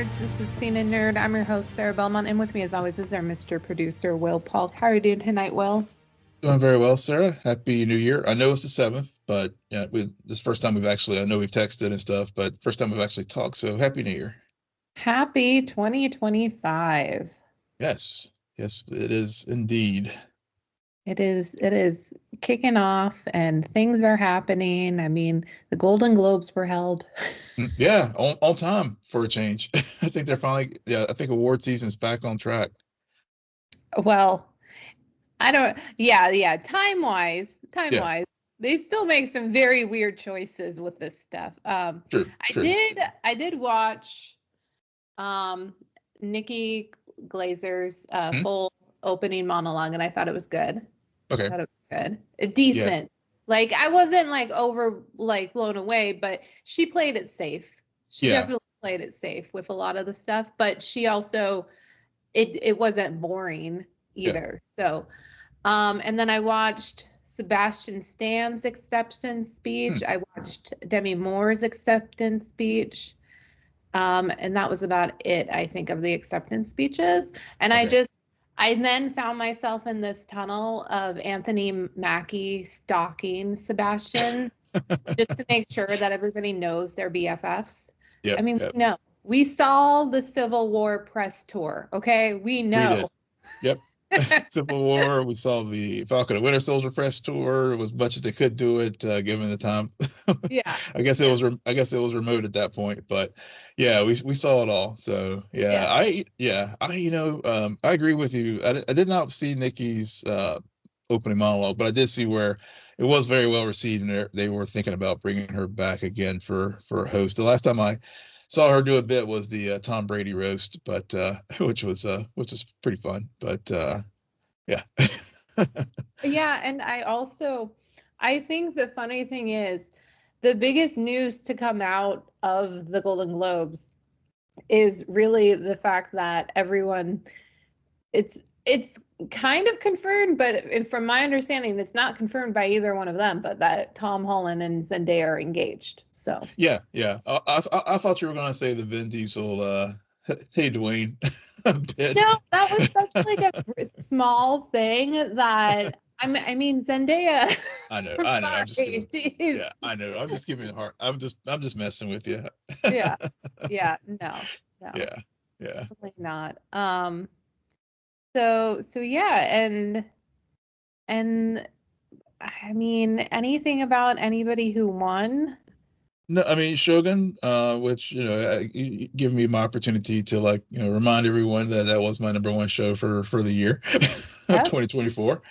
nerds. This is Scene and Nerd. I'm your host, Sarah Belmont, and with me, as always, is our Mr. Producer, Will Polk. How are you doing tonight, Will? Doing very well, Sarah. Happy New Year. I know it's the 7th, but yeah, this is the first time I know we've texted and stuff, but first time we've actually talked. So Happy New Year. Happy 2025. Yes, yes, it is indeed. It is kicking off and things are happening. I mean, the Golden Globes were held. Yeah, on time for a change. I think I think award season's back on track. Well, yeah. Time-wise, they still make some very weird choices with this stuff. True. I did watch Nikki Glaser's full opening monologue, and I thought it was good. Okay. I thought it was good. Decent. Yeah. Like, I wasn't blown away, but she played it safe. She definitely played it safe with a lot of the stuff, but she also it wasn't boring either. Yeah. So and then I watched Sebastian Stan's acceptance speech. I watched Demi Moore's acceptance speech. And that was about it, I think, of the acceptance speeches. And okay. I then found myself in this tunnel of Anthony Mackie stalking Sebastian just to make sure that everybody knows they're BFFs. Yep, I mean, we saw the Civil War press tour. Okay. We know. Yep. Civil War. We saw the Falcon and Winter Soldier press tour. It was much as they could do it, given the time. Yeah. I guess it was remote at that point, but yeah, we saw it all. So I agree with you. I did not see Nikki's opening monologue, but I did see where it was very well received, and they were thinking about bringing her back again for a host. The last time I saw her do a bit was the Tom Brady roast, but which was pretty fun. But yeah. Yeah, and I think the funny thing is the biggest news to come out of the Golden Globes is really the fact that everyone, it's kind of confirmed, but from my understanding, it's not confirmed by either one of them, but that Tom Holland and Zendaya are engaged. So yeah. I thought you were gonna say the Vin Diesel hey Dwayne bit. No, that was such like a small thing that I mean Zendaya. I know. I'm just kidding. Yeah, I know. I'm just giving it a heart. I'm just messing with you. Yeah. No. Yeah. Definitely not. So yeah, and I mean, anything about anybody who won? No, I mean Shogun, which give me my opportunity to remind everyone that was my number one show for the year of 2024.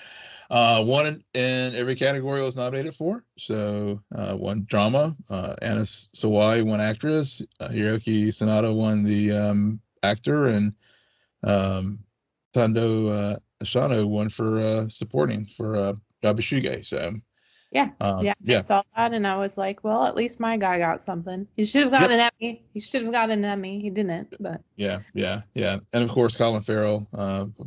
Won in every category I was nominated for. So won drama, Anna Sawai won actress, Hiroki Sanada won the actor, and Tando Ashano won for supporting for Yabashige. So I saw that and I was like, well, at least my guy got something. He should have gotten an Emmy. He didn't, but yeah. And of course, Colin Farrell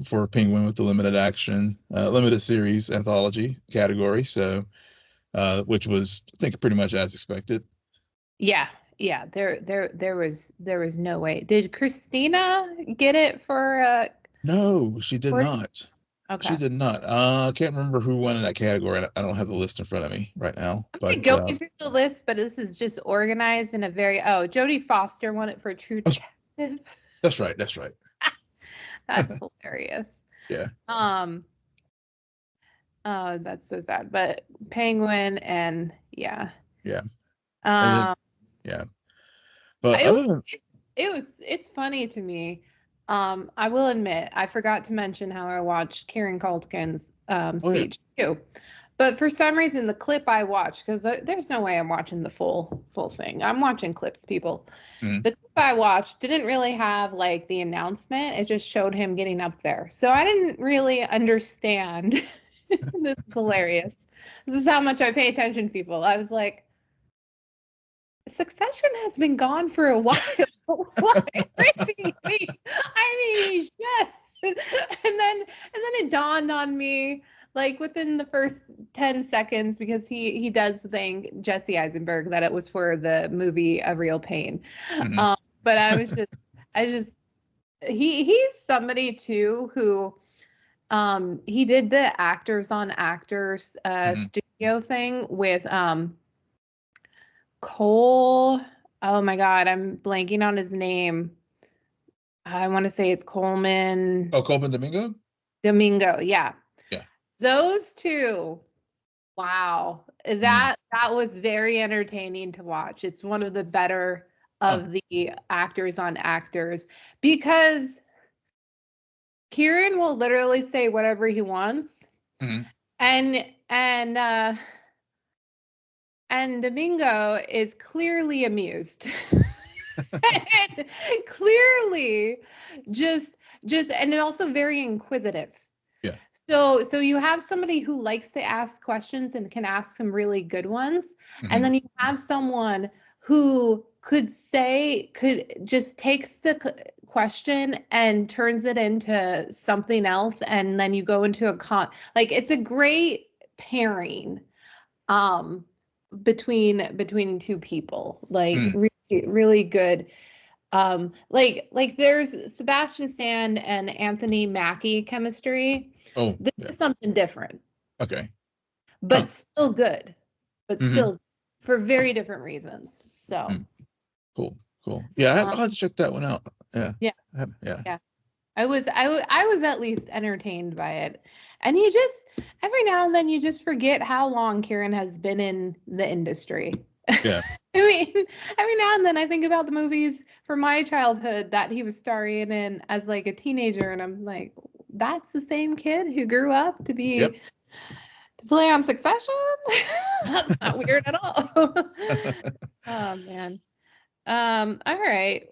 for Penguin with the limited series anthology category. So which was, I think, pretty much as expected. Yeah. There was no way. Did Christina get it for? No, she did not. Okay. She did not. I can't remember who won in that category. I don't have the list in front of me right now. I'm going through the list, but this is just organized in a very Jodie Foster won it for True Detective. That's right. That's hilarious. Yeah. That's so sad. But Penguin and yeah. Yeah. Yeah. But it's funny to me. I will admit, I forgot to mention how I watched Kieran Culkin's speech too. But for some reason, the clip I watched, because there's no way I'm watching the full thing. I'm watching clips, people. Mm-hmm. The clip I watched didn't really have like the announcement. It just showed him getting up there. So I didn't really understand. This is hilarious. This is how much I pay attention, people. I was like, Succession has been gone for a while. Why? I mean, yes. And then it dawned on me, like within the first 10 seconds, because he does thank Jesse Eisenberg that it was for the movie A Real Pain. Mm-hmm. But I was just, he's somebody too who he did the Actors on Actors studio thing with Cole. Oh my God, I'm blanking on his name. I want to say it's Coleman. Oh, Coleman Domingo? Domingo, yeah. Yeah. Those two. Wow. That was very entertaining to watch. It's one of the better of the Actors on Actors because Kieran will literally say whatever he wants. And Domingo is clearly amused. Clearly just and also very inquisitive. Yeah. So you have somebody who likes to ask questions and can ask some really good ones. And then you have someone who could just takes the question and turns it into something else. And then you go into like it's a great pairing between two people, like really, really good. Like there's Sebastian Stan and Anthony Mackie chemistry. Oh, this is something different. Okay. But still good. But still for very different reasons. So cool. Yeah, I'll have to check that one out. Yeah. Yeah. I was at least entertained by it. And you just every now and then you just forget how long Kieran has been in the industry. Yeah. I mean, every now and then I think about the movies from my childhood that he was starring in as like a teenager, and I'm like, that's the same kid who grew up to be to play on Succession? That's not weird at all. Oh man. All right.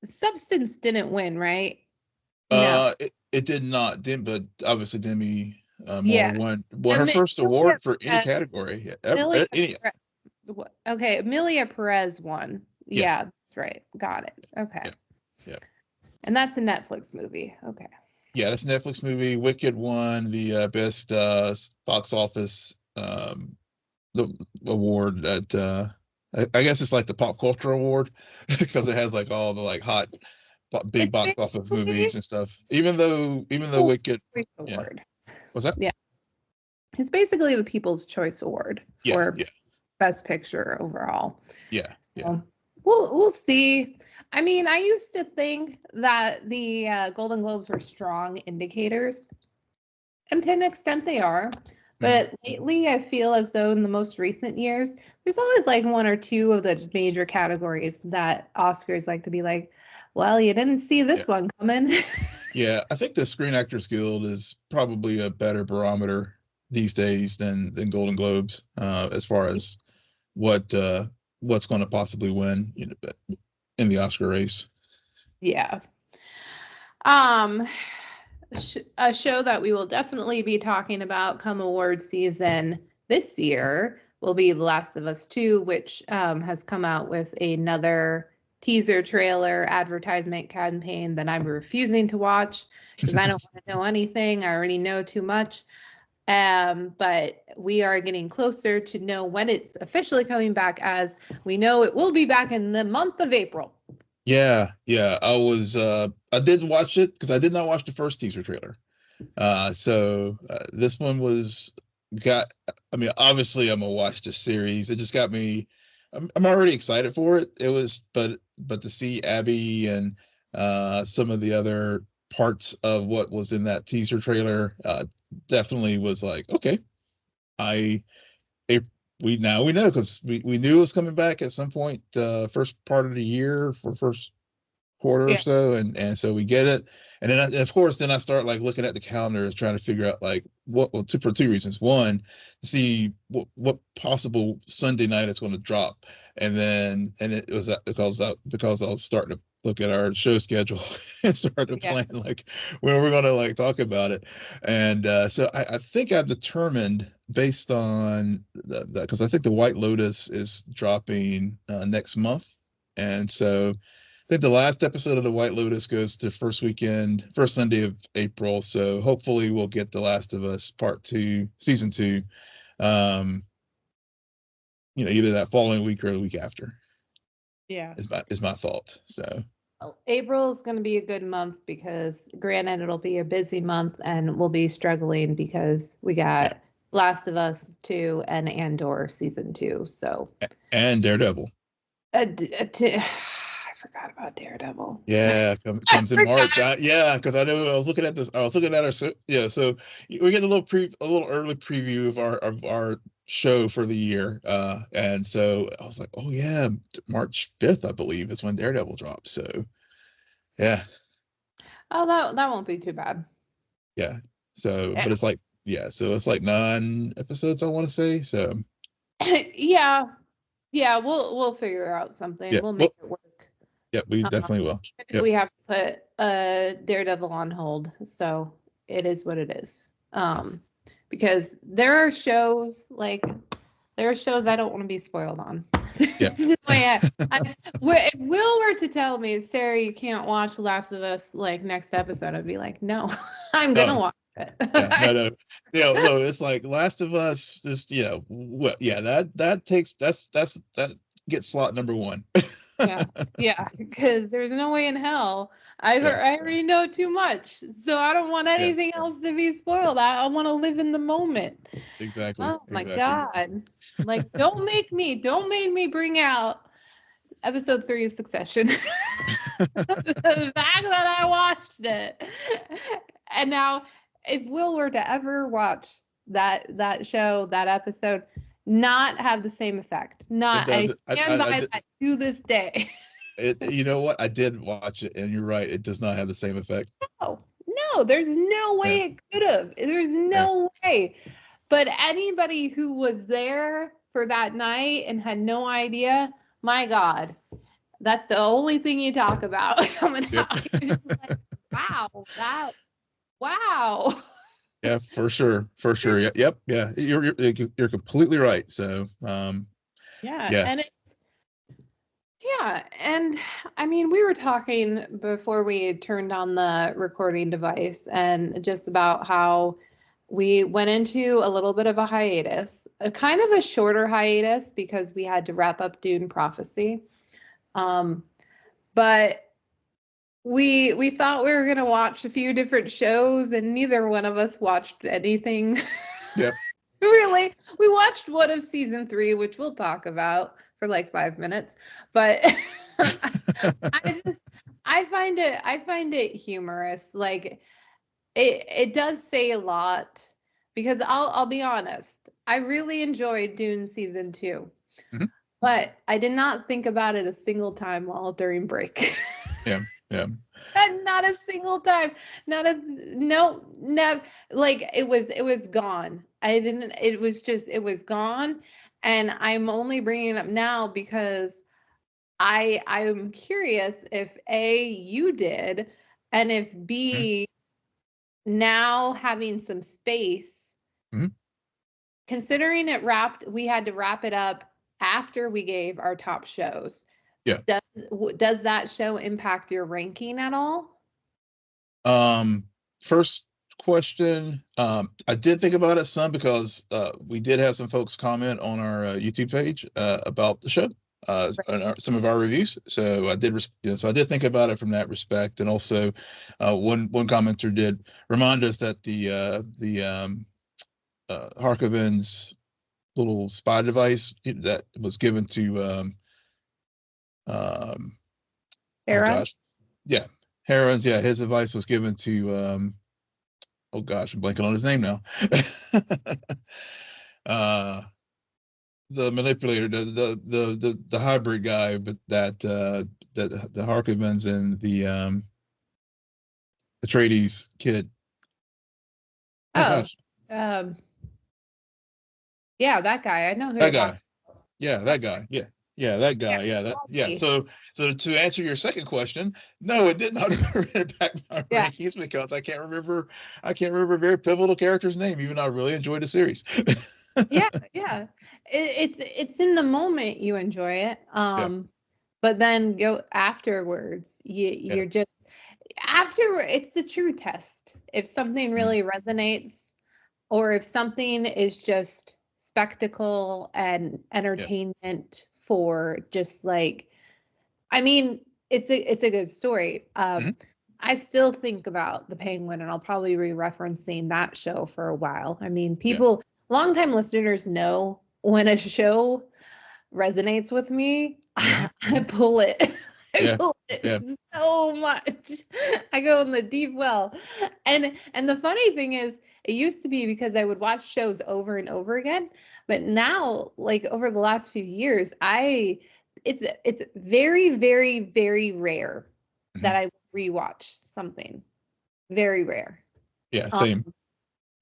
Substance didn't win, right? No. It did not. But obviously Demi Moore won her first award for any category. Okay, Amelia Perez won. Yeah, that's right. Got it. Okay. Yeah. And that's a Netflix movie. Okay. Yeah, that's a Netflix movie. Wicked won the best box office the award at I guess it's like the pop culture award because it has like all the like hot big box office movies and stuff. Even though Wicked award. What's that? Yeah. It's basically the People's Choice Award for Best Picture overall. Yeah. So we'll see. I mean, I used to think that the Golden Globes were strong indicators, and to an extent they are. But lately, I feel as though in the most recent years, there's always like one or two of the major categories that Oscars like to be like, well, you didn't see this one coming. Yeah, I think the Screen Actors Guild is probably a better barometer these days than Golden Globes as far as what's going to possibly win in the Oscar race. Yeah. A show that we will definitely be talking about come award season this year will be The Last of Us 2, which has come out with another teaser trailer advertisement campaign that I'm refusing to watch because I don't want to know anything. I already know too much. But we are getting closer to know when it's officially coming back, as we know it will be back in the month of April. Yeah. I did watch it because I did not watch the first teaser trailer. So this one I mean, obviously I'm gonna watch the series. It just got me, I'm already excited for it. It was, but to see Abby and some of the other parts of what was in that teaser trailer definitely was like, okay, we know because we knew it was coming back at some point first part of the year for first quarter or so, and so we get it, and then of course I start like looking at the calendar trying to figure out like for two reasons. One, to see what possible Sunday night it's going to drop, and it was because I was starting to look at our show schedule and start to plan like when we're going to like talk about it, and so I think I've determined based on that because I think the White Lotus is dropping next month, and so I think the last episode of the White Lotus goes to first Sunday of April. So hopefully we'll get The Last of Us Part 2, Season 2, either that following week or the week after. Yeah. Is my thought. So April is going to be a good month because, granted, it'll be a busy month and we'll be struggling because we got Last of Us 2 and Andor season 2. So and Daredevil. I forgot about Daredevil. Yeah, comes in March. Because I know I was looking at this. I was looking at our so we get a little early preview of our show for the year. And so I was like, oh yeah, March 5th, I believe, is when Daredevil drops. So yeah. Oh, that won't be too bad. Yeah. So, but it's like, so it's like 9 episodes, I want to say. So yeah, we'll figure out something. Yeah, We'll make it work. Yeah, we definitely will. Even if we have to put Daredevil on hold, so it is what it is. Because there are shows I don't want to be spoiled on. Yeah. If Will were to tell me, Sarah, you can't watch Last of Us like next episode, I'd be like, no, I'm gonna watch it. No. No, it's like Last of Us. Just that gets slot number 1. Yeah, because there's no way in hell. I already know too much, so I don't want anything else to be spoiled. I want to live in the moment. Exactly. Oh my God! Like, don't make me bring out episode 3 of Succession. The fact that I watched it, and now if Will were to ever watch that show, that episode, not have the same effect. I stand by that to this day. You know what? I did watch it, and you're right. It does not have the same effect. No, there's no way it could have. There's no way. But anybody who was there for that night and had no idea, my God, that's the only thing you talk about coming out. You're just like, wow. Yeah, for sure. Yep. Yeah, you're completely right. So, and and I mean, we were talking before we turned on the recording device, and just about how we went into a little bit of a hiatus, a kind of a shorter hiatus because we had to wrap up Dune Prophecy. But we thought we were going to watch a few different shows, and neither one of us watched anything. Yep. Really, we watched one of season 3, which we'll talk about for like 5 minutes, but I find it humorous. Like, it does say a lot, because I'll be honest, I really enjoyed Dune season 2, but I did not think about it a single time during break. Yeah. And not a single time. Never. Like, it was gone. It was gone. And I'm only bringing it up now because I'm curious if A, you did, and if B, now having some space, considering we had to wrap it up after we gave our top shows. Yeah. Does that show impact your ranking at all? First question, I did think about it some because we did have some folks comment on our YouTube page about the show, and some of our reviews. So I did, so I did think about it from that respect, and also one commenter did remind us that the Harkoven's little spy device that was given to Heron's, his advice was given to I'm blanking on his name now. The manipulator, the hybrid guy, but that the Harkonnens and the Atreides kid. Yeah, that guy. I know who that guy. Yeah, that guy. Yeah, that guy. So to answer your second question, no, it did not impact my rankings because I can't remember a very pivotal character's name, even though I really enjoyed the series. Yeah. It's in the moment you enjoy it. But then go afterwards. You're just it's the true test. If something really resonates, or if something is just spectacle and entertainment for just like I mean, it's a good story. Mm-hmm. I still think about The Penguin, and I'll probably be referencing that show for a while. I mean, longtime listeners know when a show resonates with me, I pull it. I pull it so much. I go in the deep well. And the funny thing is, it used to be because I would watch shows over and over again, but now, like over the last few years, it's very, very, very rare that I rewatch something. Very rare. Yeah, same.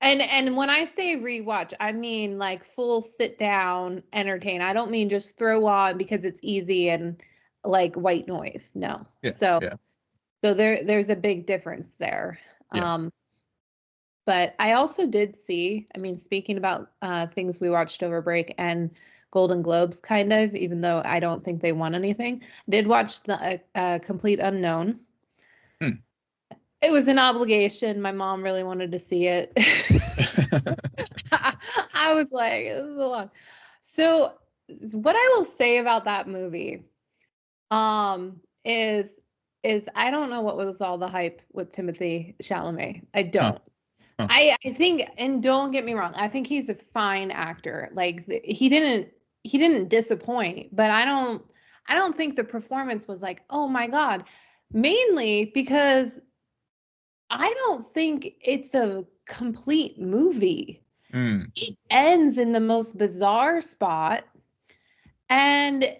And when I say rewatch, I mean like full sit down, entertain. I don't mean just throw on because it's easy and like white noise. No. So there's a big difference there. But I also did see, I mean, speaking about things we watched over break and Golden Globes, kind of, even though I don't think they won anything, did watch the Complete Unknown. It was an obligation. My mom really wanted to see it. I was like, this is a lot. So what I will say about that movie is I don't know what was all the hype with Timothée Chalamet. I don't. I think, and don't get me wrong, I think he's a fine actor. Like he didn't disappoint, but I don't think the performance was like, oh my God. Mainly because I don't think it's a complete movie. It ends in the most bizarre spot. And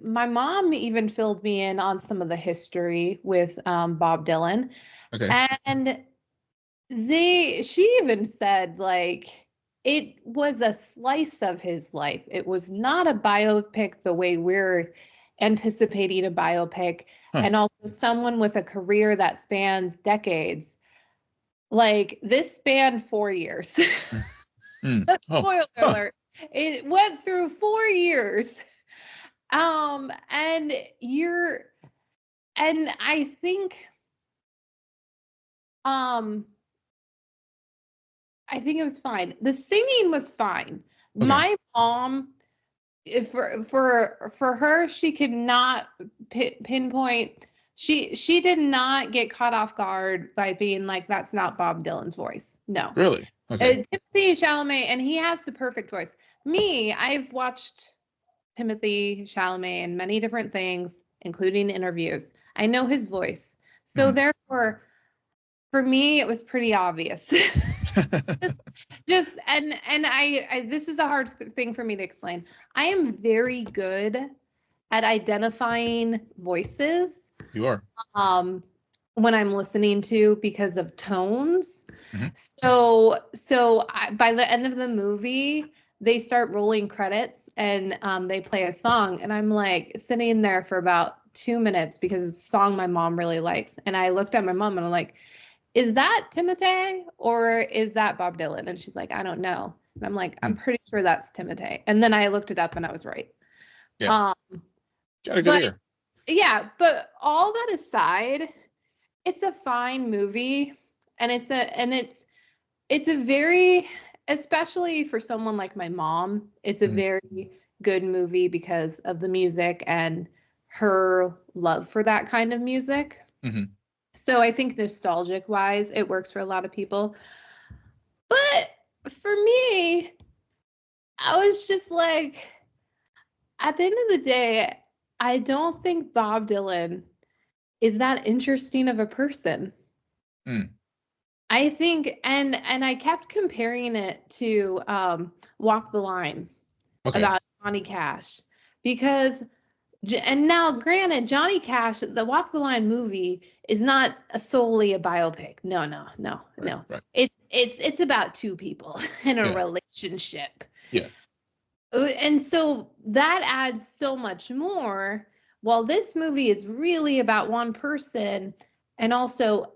my mom even filled me in on some of the history with Bob Dylan. Okay. And she even said like it was a slice of his life. It was not a biopic the way we're anticipating a biopic. And also someone with a career that spans decades. Like this spanned 4 years. Spoiler alert. It went through 4 years. And I think it was fine. The singing was fine. Okay. My mom, for her, she could not pinpoint. She did not get caught off guard by being like, that's not Bob Dylan's voice. No. Really? Okay. Timothée Chalamet, and he has the perfect voice. I've watched Timothée Chalamet in many different things, including interviews. I know his voice. So therefore, for me, it was pretty obvious. I this is a hard thing for me to explain. I am very good at identifying voices. You are. When I'm listening to because of tones. So by the end of the movie, they start rolling credits and they play a song, and I'm like sitting there for about 2 minutes because it's a song my mom really likes. And I looked at my mom and I'm like, is that Timothée or is that Bob Dylan? And she's like, I don't know. And I'm like, I'm pretty sure that's Timothée. And then I looked it up and I was right. Yeah. Got a good ear. Yeah, but all that aside, it's a fine movie, and it's a very, especially for someone like my mom, it's a very good movie because of the music and her love for that kind of music. So I think nostalgic wise, it works for a lot of people. But for me, I was just like, at the end of the day, I don't think Bob Dylan is that interesting of a person. I think, and I kept comparing it to Walk the Line about Johnny Cash, because, and now granted, Johnny Cash, the Walk the Line movie is not solely a biopic. No. Right. It's about two people in a relationship. Yeah. And so that adds so much more. While this movie is really about one person and also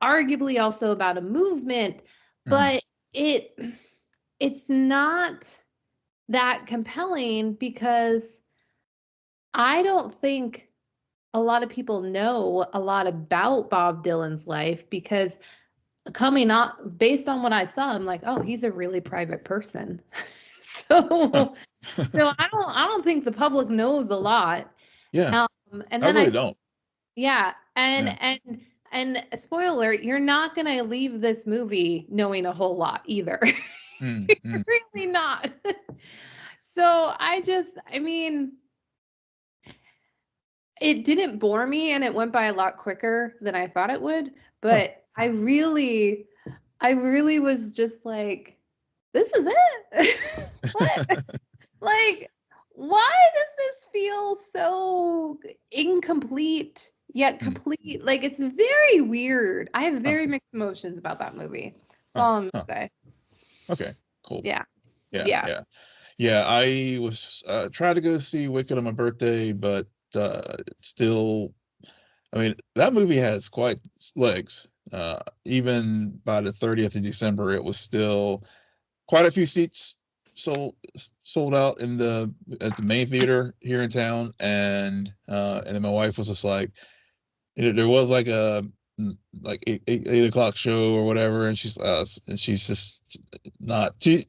arguably also about a movement, but it's not that compelling because I don't think a lot of people know a lot about Bob Dylan's life, because coming up based on what I saw, I'm like, oh, he's a really private person. So I don't think the public knows a lot. Yeah. And I then really don't. Yeah, Yeah. and spoiler alert, you're not gonna leave this movie knowing a whole lot either. You're really not. So I mean, it didn't bore me and it went by a lot quicker than I thought it would, but I really was just like, this is it? What? Like, why does this feel so incomplete yet complete? Like, it's very weird. I have very mixed emotions about that movie. That's all I'm gonna say. Okay, cool. Yeah. Yeah, I was trying to go see Wicked on my birthday, but still, I mean, that movie has quite legs. Even by the 30th of December, it was still quite a few seats sold out at the main theater here in town, and then my wife was just like, there was like a like 8 o'clock show or whatever, and she's just not she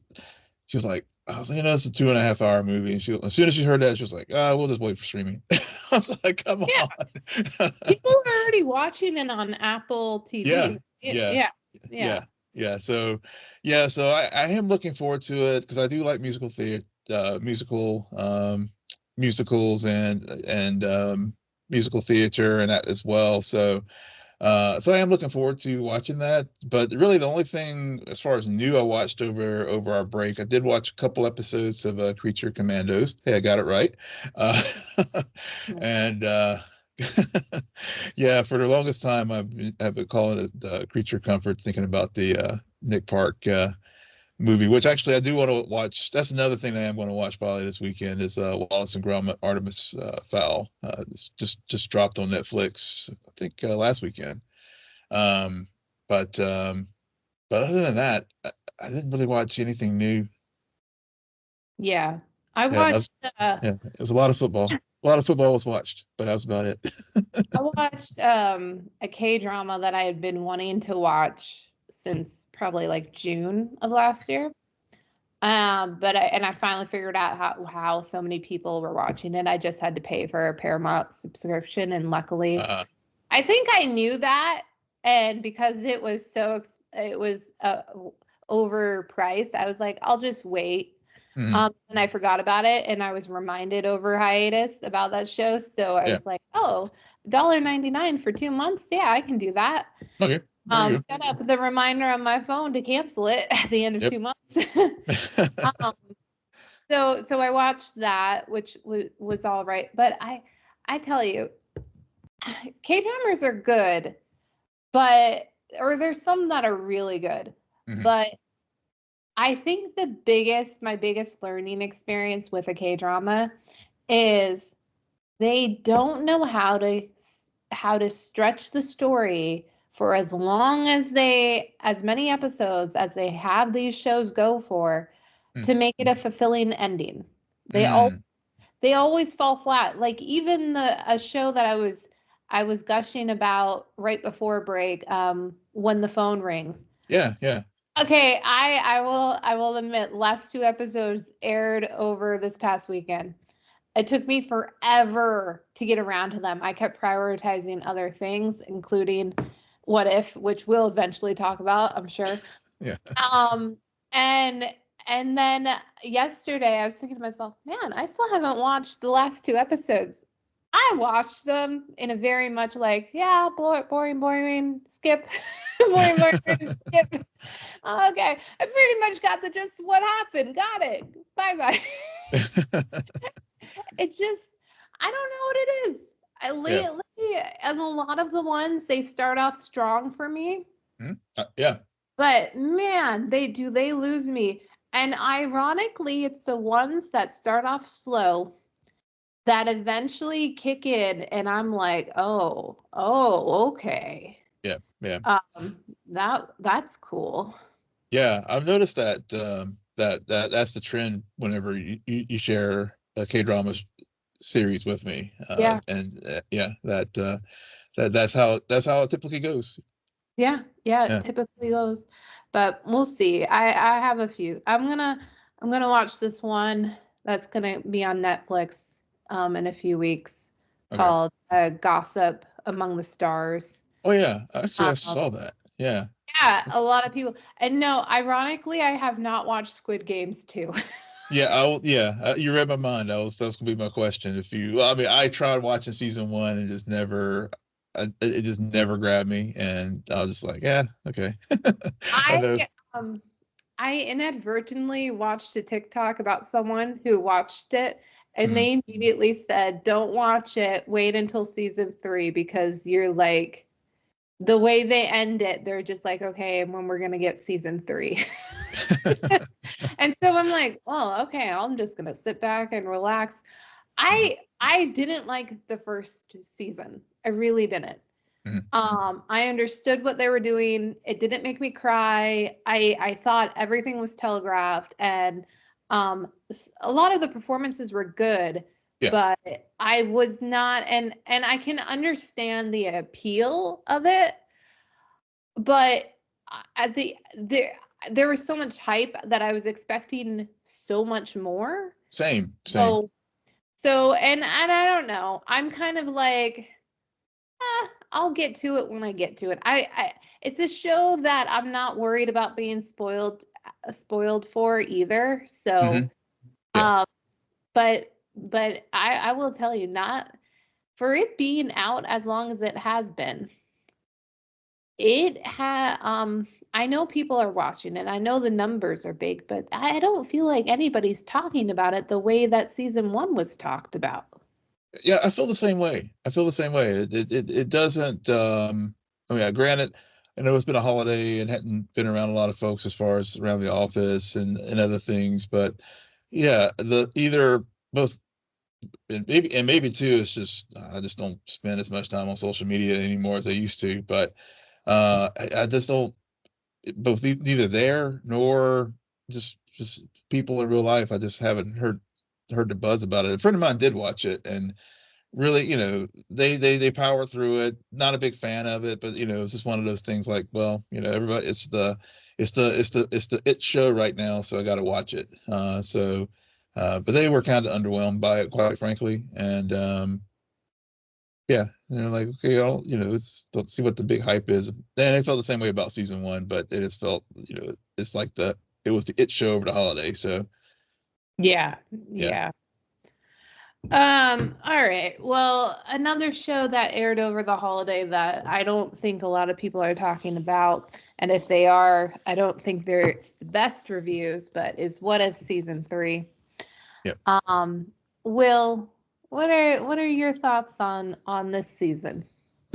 was like, I was like, it's a 2.5 hour movie. And as soon as she heard that, she was like, we'll just wait for streaming. I was like, come on. People are already watching it on Apple TV. Yeah. So I am looking forward to it because I do like musical theater, musicals and musical theater and that as well. So I am looking forward to watching that. But really, the only thing as far as new I watched over our break, I did watch a couple episodes of Creature Commandos. Hey, I got it right. And yeah, for the longest time, I've been calling it Creature Comfort, thinking about the Nick Park movie, which actually I do want to watch. That's another thing that I am going to watch probably this weekend is Wallace and Gromit Artemis Fowl. Just dropped on Netflix, I think last weekend. Um, but other than that, I didn't really watch anything new. Yeah, I watched. It was a lot of football. A lot of football was watched, but that was about it. I watched a K-drama that I had been wanting to watch since probably like June of last year. But I finally figured out how so many people were watching it. I just had to pay for a Paramount subscription, and luckily, I think I knew that, and because it was overpriced, I was like, I'll just wait. And I forgot about it, and I was reminded over hiatus about that show. So I was like, oh, $1.99 for 2 months. Yeah, I can do that. Okay. Set up the reminder on my phone to cancel it at the end of 2 months. So I watched that, which was all right. But I tell you, K-dramas are good, or there's some that are really good, but I think my biggest learning experience with a K-drama is they don't know how to stretch the story for as many episodes as they have these shows go for to make it a fulfilling ending. They always fall flat. Like even a show that I was gushing about right before break, When the Phone Rings. Yeah. Okay, I will admit, last 2 episodes aired over this past weekend. It took me forever to get around to them. I kept prioritizing other things, including What If, which we'll eventually talk about, I'm sure. Yeah. And then yesterday I was thinking to myself, man, I still haven't watched the last 2 episodes. I watched them in a very much like, yeah, boring, skip. boring, skip. Okay, I pretty much got the gist of what happened. Got it. Bye. It's just, I don't know what it is. Lately, and a lot of the ones, they start off strong for me. Yeah. But man, they lose me. And ironically, it's the ones that start off slow that eventually kick in, and I'm like, oh, okay. Yeah. That's cool. Yeah, I've noticed that that's the trend whenever you share a K-drama series with me. That's how it typically goes. Yeah, it typically goes. But we'll see. I have a few. I'm gonna watch this one that's gonna be on Netflix in a few weeks. called Gossip Among the Stars. Oh yeah, actually I saw that. Yeah. Yeah, a lot of people. And no, ironically, I have not watched Squid Games too. You read my mind. That's gonna be my question. I mean, I tried watching season 1 and just never, it just never grabbed me, and I was just like, yeah, okay. I know. I inadvertently watched a TikTok about someone who watched it, and they immediately said, "Don't watch it. Wait until season 3 because you're like." The way they end it, they're just like, okay, and when we're gonna get season 3. And so I'm like, well, okay, I'm just gonna sit back and relax. I didn't like the first season. I really didn't. I understood what they were doing. It didn't make me cry. I thought everything was telegraphed, and a lot of the performances were good. Yeah. But I was not, and I can understand the appeal of it, but at there was so much hype that I was expecting so much more. Same. So and I don't know. I'm kind of like, I'll get to it when I get to it. It's a show that I'm not worried about being spoiled for either. So, but I will tell you, not for it being out as long as it has been. It had I know people are watching it. I know the numbers are big, but I don't feel like anybody's talking about it the way that season 1 was talked about. Yeah, I feel the same way. It doesn't. I mean, granted, I know it's been a holiday and hadn't been around a lot of folks as far as around the office and other things, but yeah, both. And maybe too, it's just I just don't spend as much time on social media anymore as I used to. But I just don't, both neither there nor just people in real life. I just haven't heard the buzz about it. A friend of mine did watch it and really, they power through it. Not a big fan of it, but it's just one of those things like, well, everybody, it's the it show right now, so I got to watch it. But they were kind of underwhelmed by it, quite frankly. And yeah, they're like, okay, let's see what the big hype is. And they felt the same way about season 1, but it just felt, it's like it was the it show over the holiday. So yeah. All right. Well, another show that aired over the holiday that I don't think a lot of people are talking about, and if they are, I don't think it's the best reviews, but is What If season 3. Yep. Will, what are your thoughts on this season?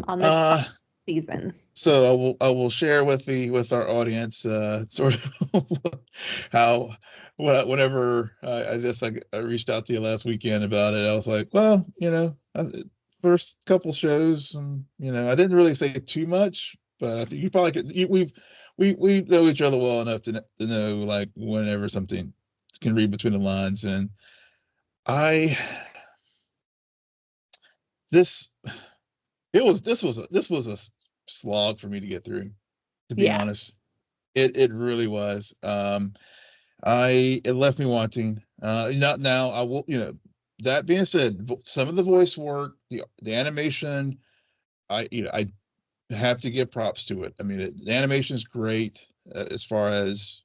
On this season? So I will share with our audience sort of how whenever I guess I reached out to you last weekend about it. I was like, well, first couple shows, and I didn't really say too much, but I think you probably could. We know each other well enough to know like whenever something can read between the lines, and this was a slog for me to get through, to be honest. It really was. It left me wanting. Now I will, that being said, some of the voice work, the animation, I have to give props to it. I mean, the animation is great, as far as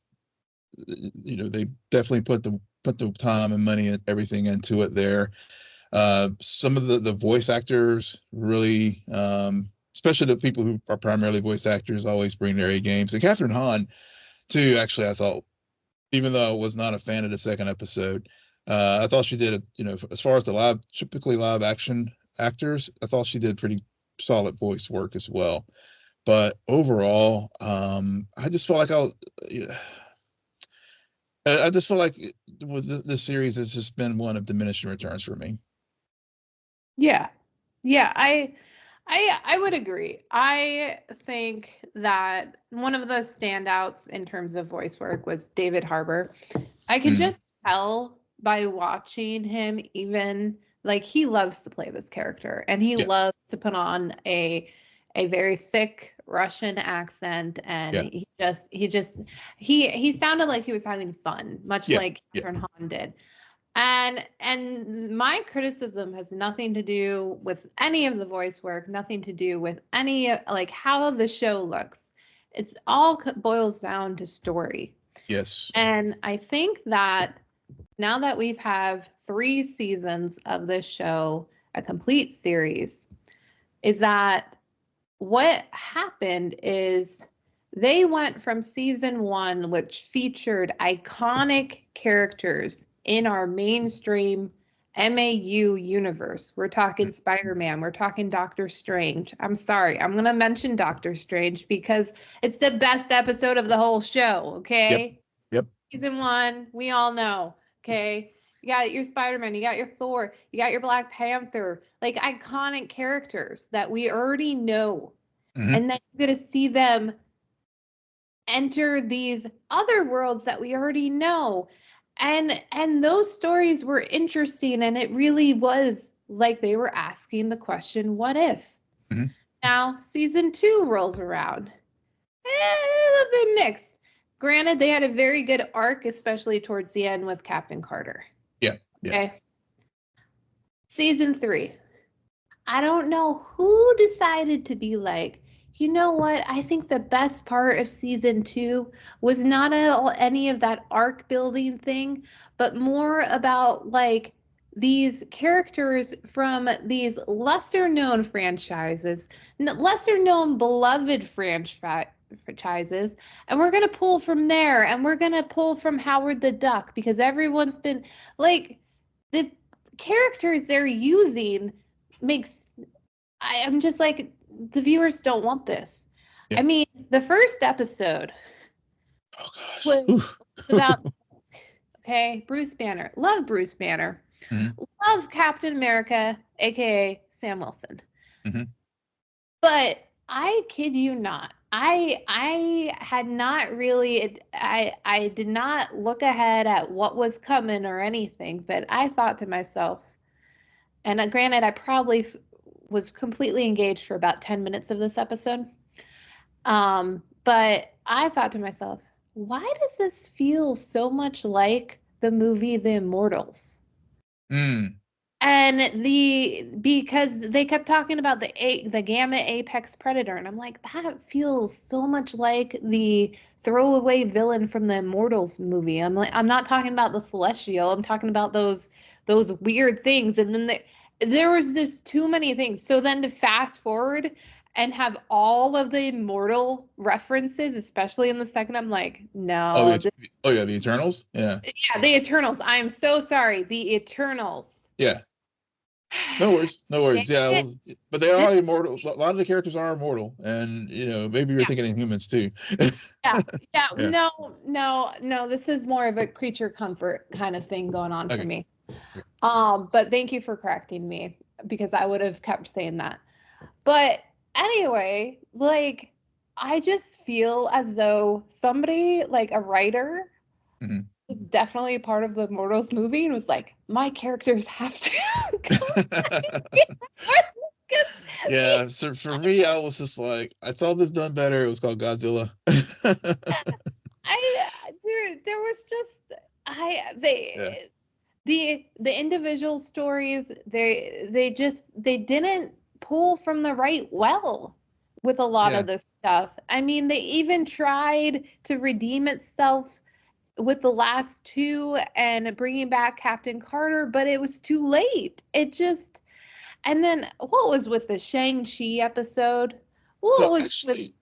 they definitely put the time and money and everything into it there. Some of the voice actors really, especially the people who are primarily voice actors, always bring their A games. And Catherine Hahn, too, actually, I thought, even though I was not a fan of the second episode, I thought she did, as far as the typically live action actors, I thought she did pretty solid voice work as well. But overall, I just felt like I just feel like with this series, it's just been one of diminishing returns for me. Yeah, I would agree. I think that one of the standouts in terms of voice work was David Harbour. I could just tell by watching him, even like he loves to play this character, and he loves to put on a very thick Russian accent, and he sounded like he was having fun, much like Catherine Hahn did. And my criticism has nothing to do with any of the voice work, nothing to do with any like how the show looks. It's all boils down to story. Yes. And I think that now that we've have 3 seasons of this show, a complete series, is that what happened is they went from season 1, which featured iconic characters in our mainstream MAU universe. We're talking Spider-Man, we're talking Doctor Strange. I'm sorry, I'm going to mention Doctor Strange because it's the best episode of the whole show, okay? Yep. Season 1, we all know, okay? You got your Spider-Man, you got your Thor, you got your Black Panther, like iconic characters that we already know. Mm-hmm. And then you're going to see them enter these other worlds that we already know. And those stories were interesting, and it really was like they were asking the question, what if? Mm-hmm. Now, season 2 rolls around. A little bit mixed. Granted, they had a very good arc, especially towards the end with Captain Carter. Yeah. Okay. Season 3. I don't know who decided to be like, you know what? I think the best part of season 2 was not any of that arc building thing, but more about like these characters from these lesser known franchises, lesser known beloved franchises, and we're going to pull from there, and we're going to pull from Howard the Duck, because everyone's been like, the characters they're using makes, I'm just like, the viewers don't want this. Yeah. I mean, the first episode was about, okay, Bruce Banner. Love Bruce Banner. Mm-hmm. Love Captain America, aka Sam Wilson. Mm-hmm. But I kid you not, I had not really, I did not look ahead at what was coming or anything, but I thought to myself, and granted, I probably was completely engaged for about 10 minutes of this episode. But I thought to myself, why does this feel so much like the movie The Immortals? Mm. And because they kept talking about the Gamma Apex Predator, and I'm like, that feels so much like the throwaway villain from the Immortals movie. I'm like, I'm not talking about the Celestial. I'm talking about those weird things. And then there was just too many things. So then to fast forward and have all of the Immortal references, especially in the second, I'm like, no. The Eternals? Yeah. Yeah, the Eternals. I'm so sorry. The Eternals. Yeah. No worries. Yeah, but they are immortal. A lot of the characters are immortal, and maybe you're thinking of humans too. Yeah. No. This is more of a creature comfort kind of thing going on for me. But thank you for correcting me, because I would have kept saying that. But anyway, like, I just feel as though somebody, like a writer, mm-hmm. was definitely part of the Immortals movie and was like, my characters have to Yeah, so for me, I was just like, I saw this done better. It was called Godzilla. There was just the individual stories, they didn't pull from the right well with a lot of this stuff. I mean, they even tried to redeem itself with the last 2 and bringing back Captain Carter, but it was too late. And then what was with the Shang-Chi episode? So actually,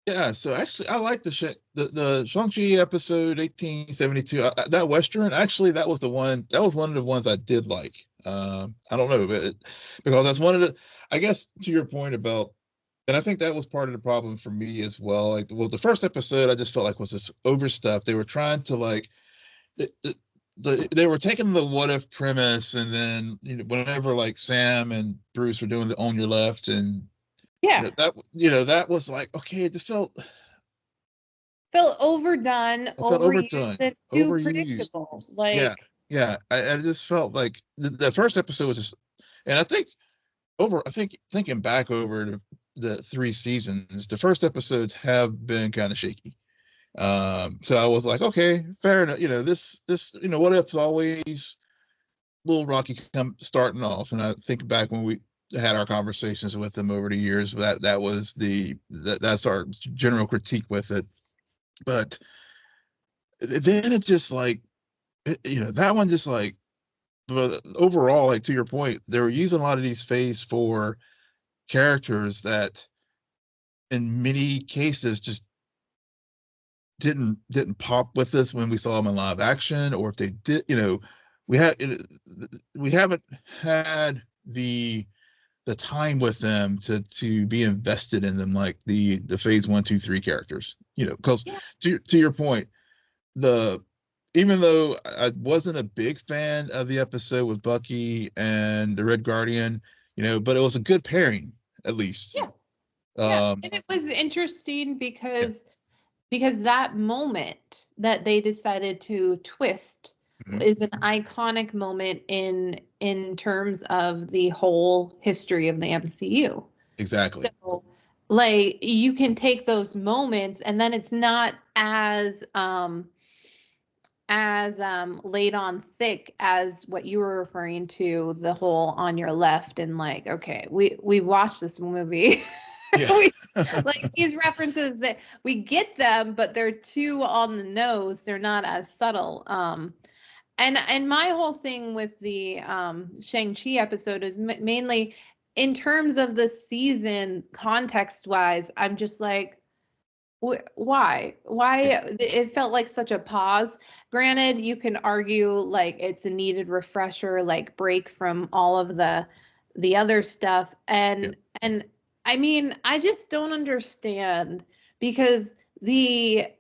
I like the Shang-Chi episode 1872. That Western, actually, that was one of the ones I did like. I don't know, because that's one of the, I guess, to your point about, and I think that was part of the problem for me as well. Like, well, the first episode I just felt like was just overstuffed. They were trying to like, they were taking the what if premise, and then whenever like Sam and Bruce were doing the on your left, and that was like, okay, it just felt overdone, overused. Predictable. Like, I just felt like the first episode was just, and I think thinking back over the 3 seasons, the first episodes have been kind of shaky. So I was like, okay, fair enough. This what if's always little rocky come starting off, and I think back when we had our conversations with them over the years, that was that's our general critique with it. But then it just like, that one just like, but overall, like to your point, they were using a lot of these phase for characters that in many cases just didn't pop with us when we saw them in live action, or if they did, we had we haven't had the time with them to be invested in them like the phase 1, 2, 3 characters, because to your point, even though I wasn't a big fan of the episode with Bucky and the Red Guardian, but it was a good pairing at least. And it was interesting because that moment that they decided to twist is an iconic moment in terms of the whole history of the MCU. Exactly. So, like, you can take those moments, and then it's not as laid on thick as what you were referring to, the whole on your left, and like, okay, we watched this movie. Like these references that we get them, but they're too on the nose. They're not as subtle. And my whole thing with the Shang-Chi episode is mainly in terms of the season, context-wise, I'm just like, why? It felt like such a pause. Granted, you can argue like it's a needed refresher, like break from all of the other stuff. And I mean, I just don't understand, because the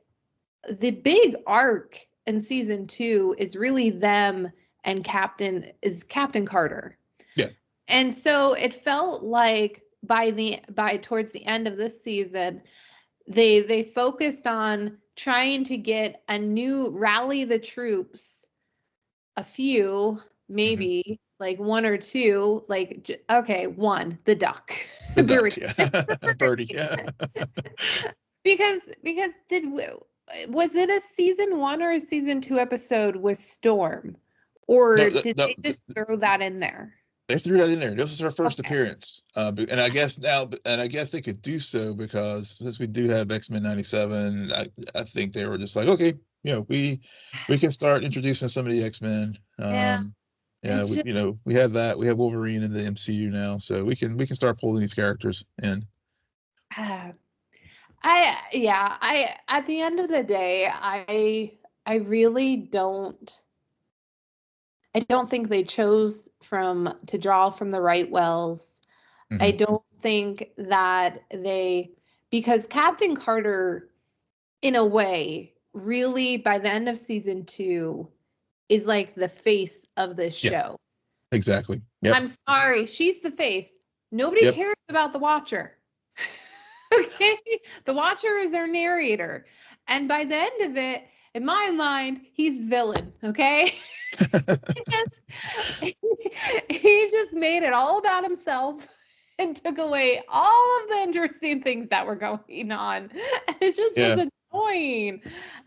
big arc in season 2 is really them and Captain Carter. Yeah. And so it felt like by towards the end of this season, they focused on trying to get a new rally the troops, a few, maybe like one or two, like, okay, one, the duck. The duck, yeah. Birdie, yeah. because was it a season 1 or a season 2 episode with Storm, or did they just throw that in there? They threw that in there. This was her first appearance, and I guess they could do so because since we do have X-Men 97, I think they were just like, okay, we can start introducing some of the X-Men. We have that. We have Wolverine in the MCU now, so we can start pulling these characters in. I at the end of the day, I really don't. I don't think they chose to draw from the right wells. Mm-hmm. I don't think that because Captain Carter, in a way, really by the end of season 2, is like the face of this show. Exactly. Yep. I'm sorry, she's the face. Nobody cares about the Watcher. Okay, the Watcher is their narrator, and by the end of it, in my mind, he's villain. Okay. he just made it all about himself and took away all of the interesting things that were going on. And it just was annoying.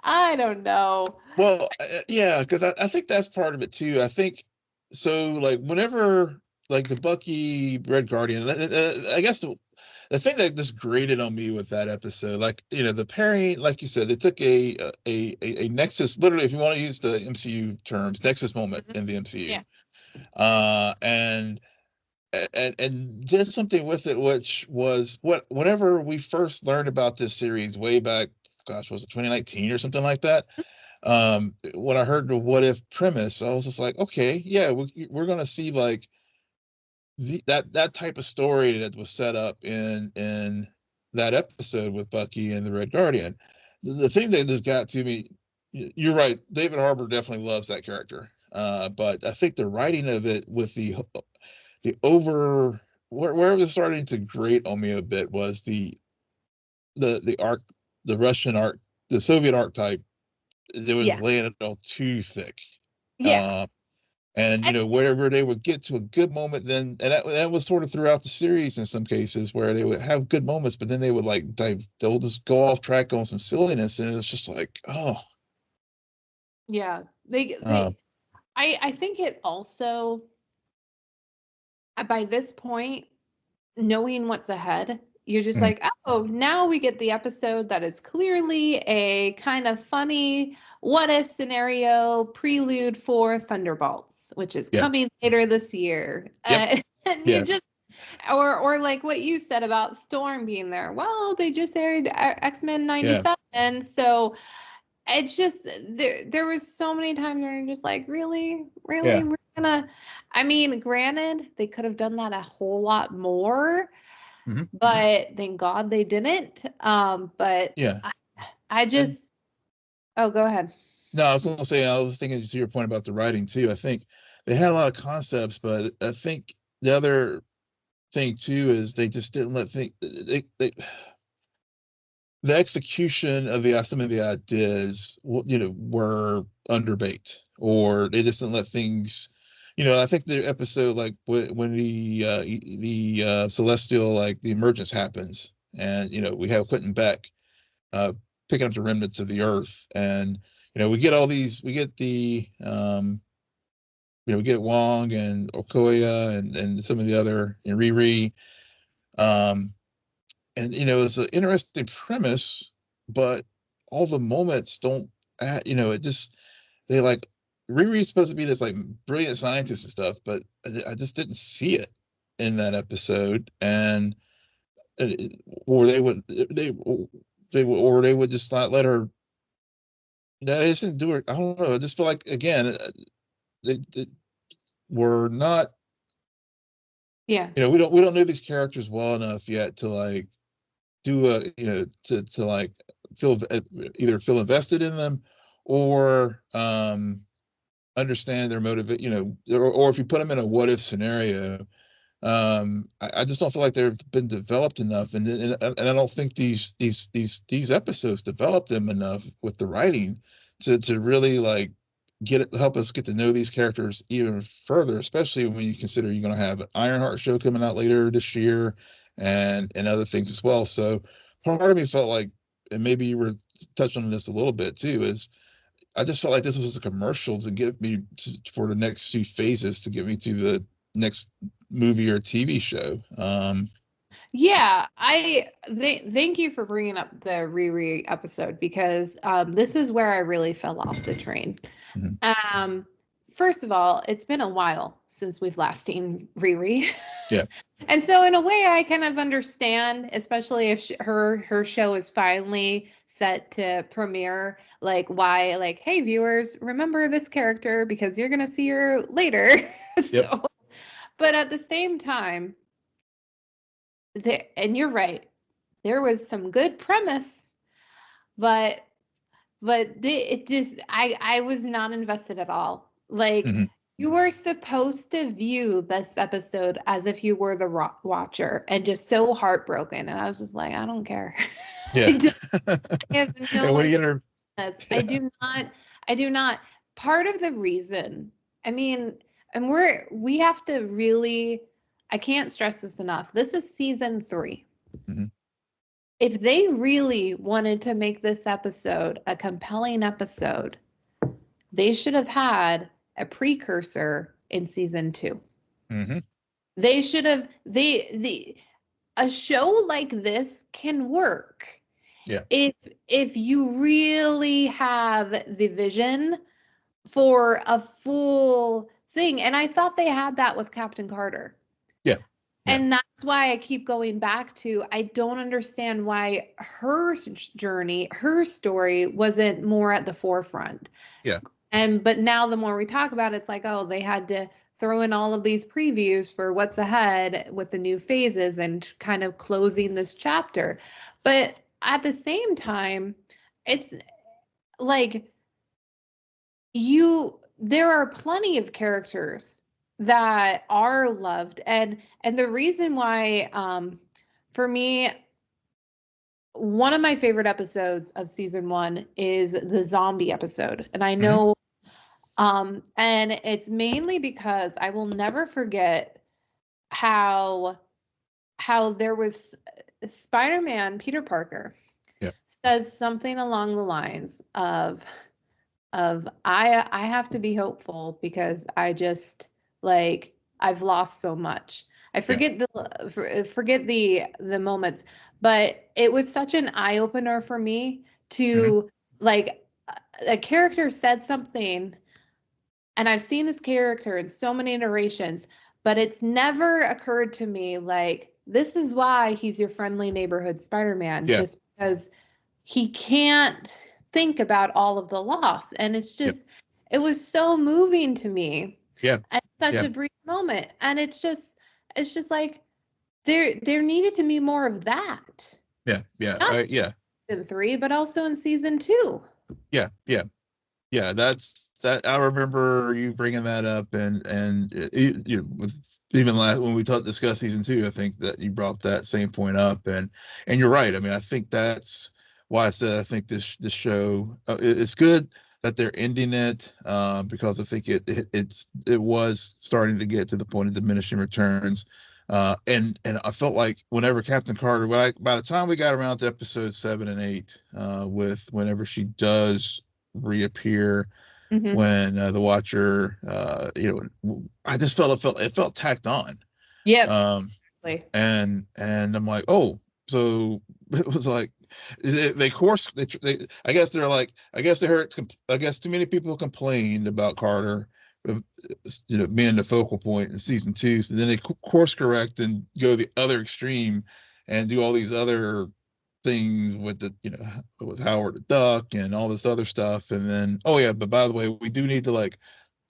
I don't know. Well, because I think that's part of it too. I think so. Like whenever, like the Bucky Red Guardian, I guess the thing that just grated on me with that episode, like, the pairing, like you said, they took a nexus, literally, if you want to use the MCU terms, nexus moment in the MCU, and did something with it, which was whenever we first learned about this series way back, gosh, was it 2019 or something like that? When I heard the what if premise, I was just like, okay, yeah, we're going to see like that type of story that was set up in that episode with Bucky and the Red Guardian. The thing that just got to me, you're right, David Harbour definitely loves that character, but I think the writing of it with the where it was starting to grate on me a bit was the arc, the Russian arc, the Soviet archetype. It was laying it all too thick. And wherever they would get to a good moment, then and that was sort of throughout the series in some cases where they would have good moments, but then they would they'll just go off track on some silliness, and it's just like, oh. Yeah, I think it also, by this point, knowing what's ahead, you're just like, oh, now we get the episode that is clearly a kind of funny what if scenario prelude for Thunderbolts, which is coming later this year. And you just, or like what you said about Storm being there. Well, they just aired X-Men 97. So it's just, there was so many times where you're just like, really? We're gonna, I mean, granted, they could have done that a whole lot more. But thank God they didn't. But I just, go ahead. No, I was going to say, I was thinking to your point about the writing too. I think they had a lot of concepts, but I think the other thing too is they just didn't let the execution of some of the ideas, were underbaked, or they just didn't let things. I think the episode, like when the celestial, like the emergence happens, and we have Quentin Beck picking up the remnants of the Earth, and we get all these, we get the we get Wong and Okoye and some of the other, and Riri, and it's an interesting premise, but all the moments don't it just, they like, Riri's supposed to be this like brilliant scientist and stuff, but I just didn't see it in that episode. And or they would just not let her. No, they just didn't do it. I don't know. I just feel like, again, they were not. Yeah. We don't know these characters well enough yet to like do a to like either feel invested in them, or understand their motive, or if you put them in a what if scenario, I just don't feel like they've been developed enough, and I don't think these episodes developed them enough with the writing to really like help us get to know these characters even further, especially when you consider you're going to have an Ironheart show coming out later this year, and other things as well. So part of me felt like, and maybe you were touching on this a little bit too, is I just felt like this was a commercial to get me for the next few phases, to get me to the next movie or TV show. Yeah, thank you for bringing up the Riri episode, because this is where I really fell off the train. First of all, it's been a while since we've last seen Riri. Yeah. And so in a way I kind of understand, especially if her show is finally set to premiere, like why, like, hey viewers, remember this character because you're going to see her later. So, but at the same time, and you're right, there was some good premise, but it just, I was not invested at all. Like, you were supposed to view this episode as if you were the watcher, and just so heartbroken. And I was just like, I don't care. Yeah. I have no I do not. Part of the reason, I mean, and we have to really, I can't stress this enough. This is season 3. If they really wanted to make this episode a compelling episode, they should have had a precursor in season 2. They should have, a show like this can work. Yeah. If you really have the vision for a full thing. And I thought they had that with Captain Carter. Yeah. And that's why I keep going back to, I don't understand why her journey, her story wasn't more at the forefront. Yeah. But now the more we talk about it, it's like, oh, they had to throw in all of these previews for what's ahead with the new phases and kind of closing this chapter. But at the same time, it's like, there are plenty of characters that are loved, and the reason why, for me, one of my favorite episodes of season 1 is the zombie episode. And I know, and it's mainly because I will never forget how there was Spider-Man, Peter Parker, says something along the lines of, I have to be hopeful because I just like I've lost so much. I forget the moments, but it was such an eye opener for me to like a character said something, and I've seen this character in so many iterations, but it's never occurred to me like this is why he's your friendly neighborhood Spider-Man, just because he can't think about all of the loss. And it's just, it was so moving to me. Yeah. At such a brief moment. And it's just like, there needed to be more of that. Yeah. Yeah. Not season 3, but also in season 2. Yeah. Yeah. Yeah. That's that. I remember you bringing that up, and you with even when we discussed season 2, I think that you brought that same point up, and you're right. I mean, I think that's why I said I think this show it's good that they're ending it, because I think it was starting to get to the point of diminishing returns, and I felt like whenever Captain Carter, by the time we got around to episode 7 and 8, with whenever she does reappear, when the Watcher, I just felt it felt tacked on. Yeah. And I'm like, oh, so it was like I guess too many people complained about Carter, being the focal point in season 2. So then they course correct and go the other extreme and do all these other things with with Howard the Duck and all this other stuff. And then, but by the way, we do need to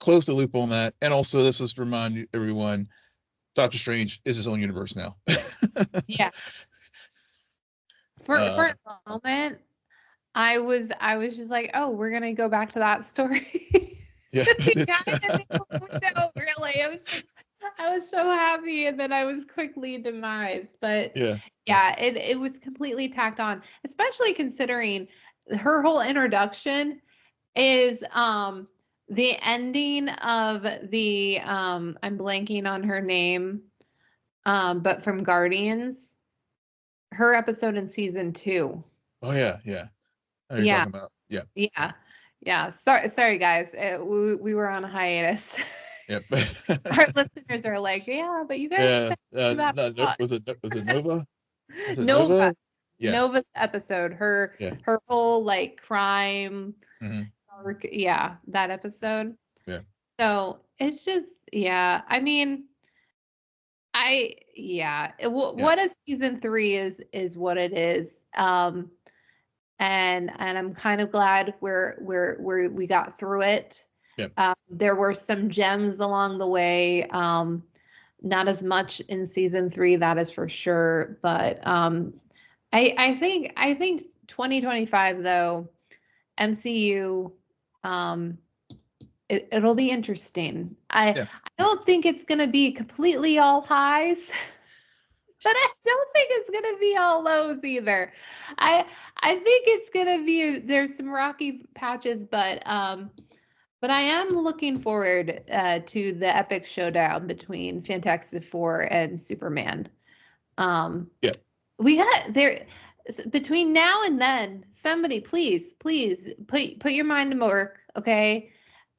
close the loop on that. And also, let's just remind everyone, Doctor Strange is his own universe now. Yeah. For a moment, I was just like, oh, we're gonna go back to that story. Yeah. Really, I was so happy, and then I was quickly demised. But it was completely tacked on, especially considering her whole introduction is the ending of the I'm blanking on her name, but from Guardians, her episode in season 2. Oh yeah. I know you're talking about. Yeah. Sorry guys. We were on a hiatus. Yep. Our listeners are like, yeah, but you guys. Was it Nova? Was it Nova? Yeah. Nova's episode. Her whole crime. That episode. Yeah. So it's just I mean, what if season 3 is what it is. And I'm kind of glad we got through it. Yep. There were some gems along the way. Not as much in season 3, that is for sure. But I think 2025 though, MCU, it'll be interesting. I don't think it's gonna be completely all highs. But I don't think it's going to be all lows either. I think it's going to be, there's some rocky patches, but I am looking forward to the epic showdown between Fantastic Four and Superman. We got there between now and then. Somebody please put your mind to work, okay?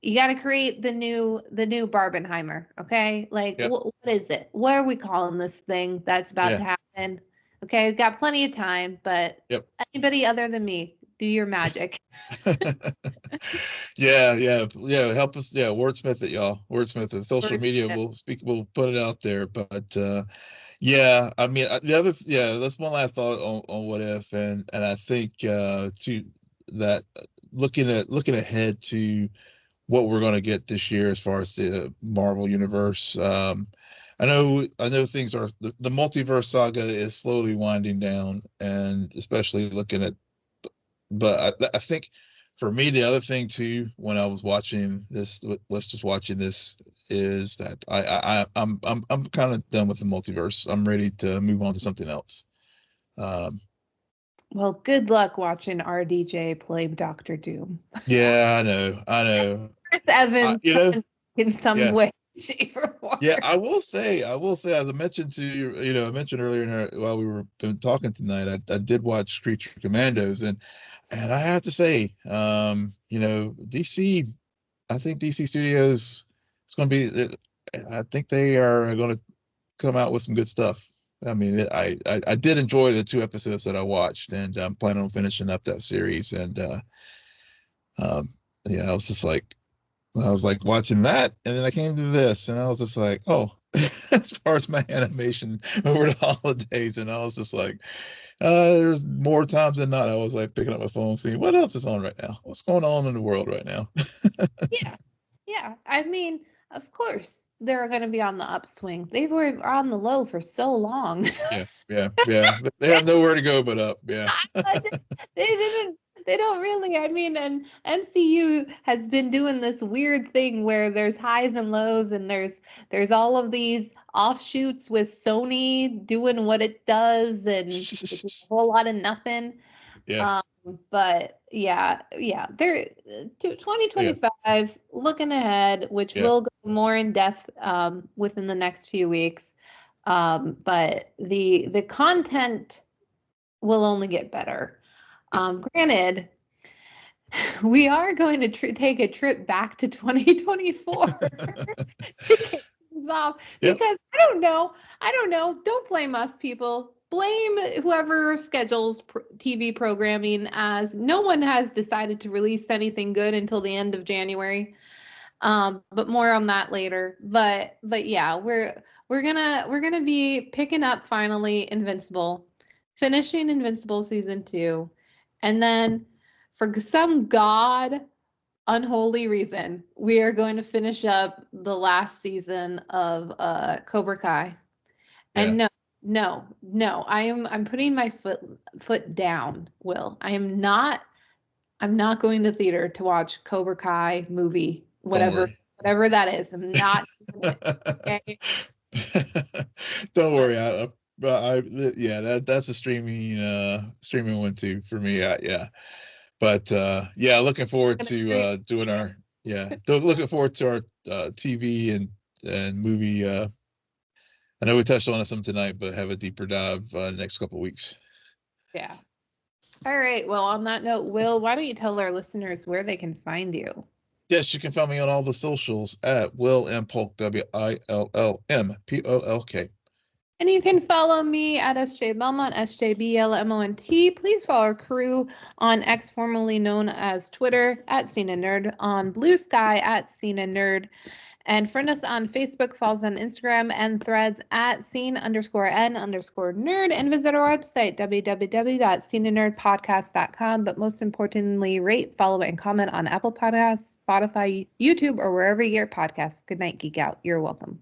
You got to create the new Barbenheimer, okay? What is it? What are we calling this thing that's about to happen? Okay, we've got plenty of time, but anybody other than me, do your magic. Yeah. Help us. Yeah, wordsmith it, y'all. Wordsmith it. Social media. We'll put it out there. But I mean, that's one last thought on what if, and I think to that, looking ahead to what we're going to get this year as far as the Marvel universe. I know things are the multiverse saga is slowly winding down, and especially looking at, but I think for me, the other thing too, when I was watching this, is that I'm kind of done with the multiverse. I'm ready to move on to something else. Well, good luck watching RDJ play Doctor Doom. Yeah, I know. Chris Evans, in some way. shape, or form. Yeah, I will say, as I mentioned to you, I mentioned earlier while we were talking tonight, I did watch Creature Commandos, and I have to say, DC, I think DC Studios is going to be, I think they are going to come out with some good stuff. I mean, I did enjoy the 2 episodes that I watched, and I'm planning on finishing up that series. And I was just like, watching that, and then I came to this, and I was just like, oh, as far as my animation over the holidays, and I was just like, there's more times than not I was like picking up my phone, seeing what else is on right now, what's going on in the world right now. Yeah. I mean, of course they're going to be on the upswing. They were on the low for so long. Yeah. They have nowhere to go but up. Yeah. They don't really. I mean, and MCU has been doing this weird thing where there's highs and lows, and there's all of these offshoots with Sony doing what it does, and it's a whole lot of nothing. Yeah. But they're 2025 looking ahead, which will go more in depth within the next few weeks. But the content will only get better. Granted, we are going to take a trip back to 2024 to kick things off, because I don't know. Don't blame us, people. Blame whoever schedules TV programming, as no one has decided to release anything good until the end of January. But more on that later. But yeah, we're gonna be picking up finally Invincible, finishing Invincible season 2, and then for some unholy reason, we are going to finish up the last season of Cobra Kai. And no, I'm putting my foot down, Will. I'm not going to theater to watch Cobra Kai movie, whatever that is. I'm not doing it, okay? Don't worry. That's a streaming one too for me. But looking forward to doing our looking forward to our TV and movie. I know we touched on some tonight, but have a deeper dive next couple of weeks. Yeah. All right. Well, on that note, Will, why don't you tell our listeners where they can find you? Yes, you can find me on all the socials at Will M Polk, WILLMPOLK. And you can follow me at SJ Belmont, SJBLMONT. Please follow our crew on X, formerly known as Twitter, at Cena Nerd, on Blue Sky at Cena Nerd, and friend us on Facebook, follow us on Instagram and Threads at scene_n_nerd, and visit our website, www.scenanerdpodcast.com. But most importantly, rate, follow, and comment on Apple Podcasts, Spotify, YouTube, or wherever you get podcasts. Good night, Geek Out. You're welcome.